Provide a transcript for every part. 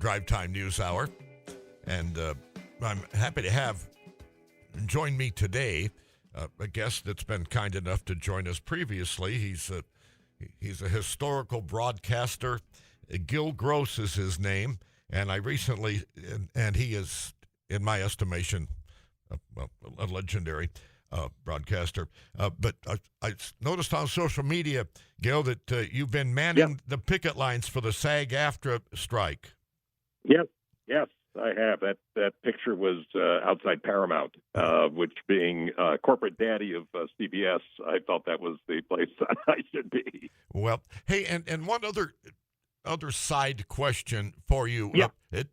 Drive Time News Hour. And I'm happy to have join me today a guest that's been kind enough to join us previously. He's a historical broadcaster. Gil Gross is his name. And I recently, and he is, in my estimation, a legendary broadcaster. But I noticed on social media, Gil, that you've been manning the picket lines for the SAG-AFTRA strike. Yes, I have. That picture was outside Paramount, which being corporate daddy of CBS, I felt that was the place that I should be. Well, hey, and one other side question for you. Yeah.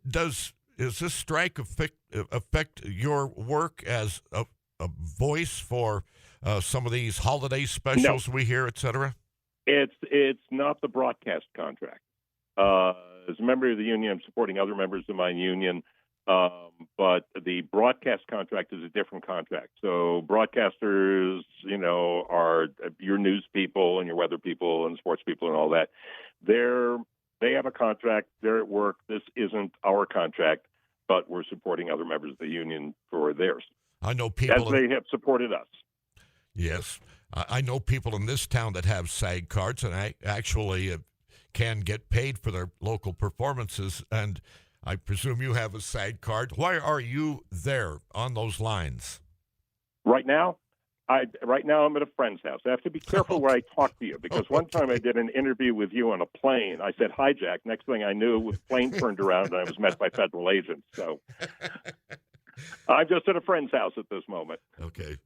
Does this strike affect your work as a voice for some of these holiday specials we hear, et cetera? It's not the broadcast contract. As a member of the union, I'm supporting other members of my union, but the broadcast contract is a different contract. So broadcasters, are your news people and your weather people and sports people and all that. They have a contract. They're at work. This isn't our contract, but we're supporting other members of the union for theirs. I know people as they have supported us. Yes, I know people in this town that have SAG cards, and I actually can get paid for their local performances. And I presume you have a SAG card. Why are you there on those lines? Right now I'm at a friend's house. I have to be careful where I talk to you, because one time I did an interview with you on a plane. I said hijack. Next thing I knew, the plane turned around and I was met by federal agents. So I'm just at a friend's house at this moment. Okay.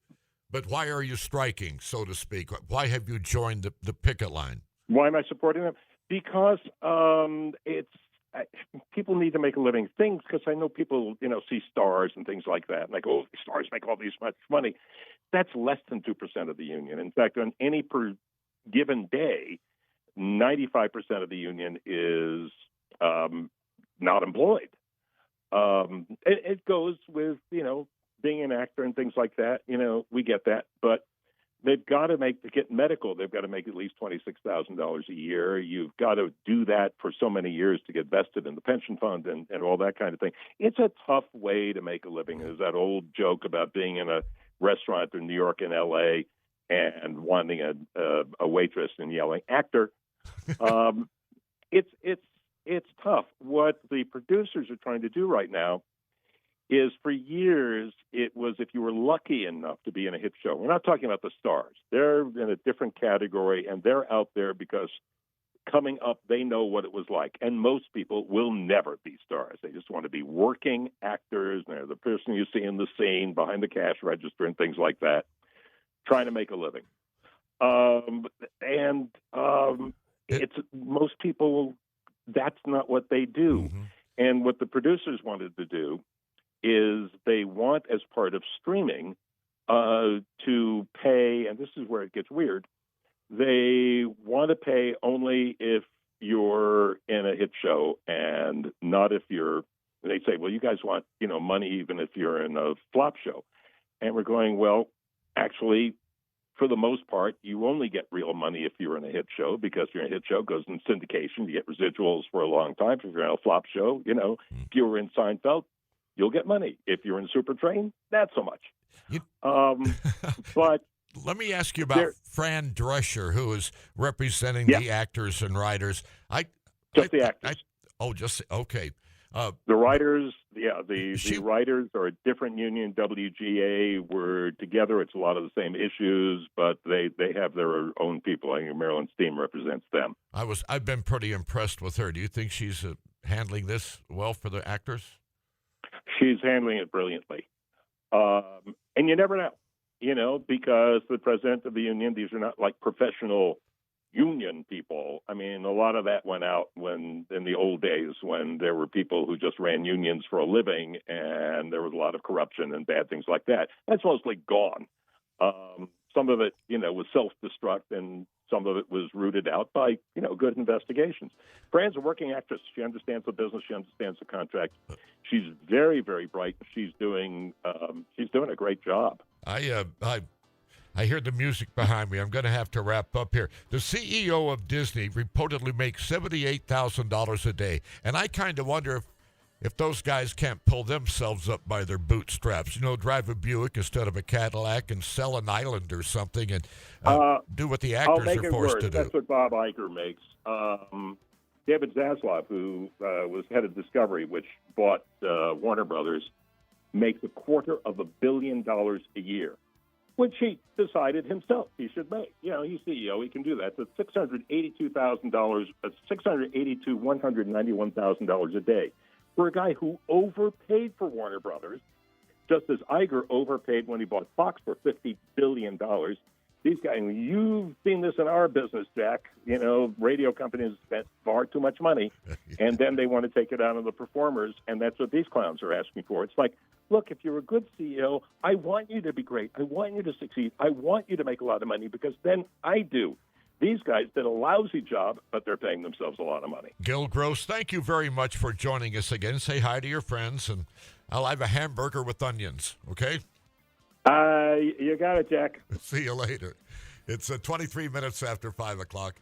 But why are you striking, so to speak? Why have you joined the picket line? Why am I supporting them? Because people need to make a living. Because I know people, see stars and things like that. Like, stars make all these much money. That's less than 2% of the union. In fact, on any per given day, 95% of the union is not employed. It goes with, being an actor and things like that. We get that. But they've got to to get medical, they've got to make at least $26,000 a year. You've got to do that for so many years to get vested in the pension fund and all that kind of thing. It's a tough way to make a living. There's that old joke about being in a restaurant in New York and L.A. and wanting a waitress and yelling, actor. It's tough. What the producers are trying to do right now is, for years, it was if you were lucky enough to be in a hit show. We're not talking about the stars. They're in a different category, and they're out there because coming up, they know what it was like. And most people will never be stars. They just want to be working actors. They're the person you see in the scene, behind the cash register and things like that, trying to make a living. It's most people, that's not what they do. Mm-hmm. And what the producers wanted to do is they want, as part of streaming, to pay, and this is where it gets weird, they want to pay only if you're in a hit show and not if they say, well, you guys want, money even if you're in a flop show. And we're going, well, actually, for the most part, you only get real money if you're in a hit show, because your hit show goes in syndication. You get residuals for a long time. If you're in a flop show, if you were in Seinfeld, you'll get money. If you're in Super Train, not so much. But let me ask you about Fran Drescher, who is representing the actors and writers. The actors. Okay. The writers, the writers are a different union. WGA, we're together. It's a lot of the same issues, but they have their own people. I think Marilyn Steen represents them. I've been pretty impressed with her. Do you think she's handling this well for the actors? She's handling it brilliantly. And you never know, because the president of the union, these are not like professional union people. I mean, a lot of that went out in the old days when there were people who just ran unions for a living and there was a lot of corruption and bad things like that. That's mostly gone. Some of it, was self-destruct, and some of it was rooted out by, good investigations. Fran's a working actress. She understands the business. She understands the contract. She's very, very bright. She's doing a great job. I hear the music behind me. I'm going to have to wrap up here. The CEO of Disney reportedly makes $78,000 a day, and I kind of wonder if if those guys can't pull themselves up by their bootstraps, drive a Buick instead of a Cadillac and sell an island or something and do what the I'll actors make are it forced worse. to do. That's what Bob Iger makes. David Zaslav, who was head of Discovery, which bought Warner Brothers, makes $250 million a year, which he decided himself he should make. He's CEO; he can do that. So $191,000 a day for a guy who overpaid for Warner Brothers, just as Iger overpaid when he bought Fox for $50 billion. These guys, you've seen this in our business, Jack. Radio companies spent far too much money, and then they want to take it out on the performers, and that's what these clowns are asking for. It's like, look, if you're a good CEO, I want you to be great. I want you to succeed. I want you to make a lot of money because then I do. These guys did a lousy job, but they're paying themselves a lot of money. Gil Gross, thank you very much for joining us again. Say hi to your friends, and I'll have a hamburger with onions, okay? You got it, Jack. See you later. It's 23 minutes after 5 o'clock.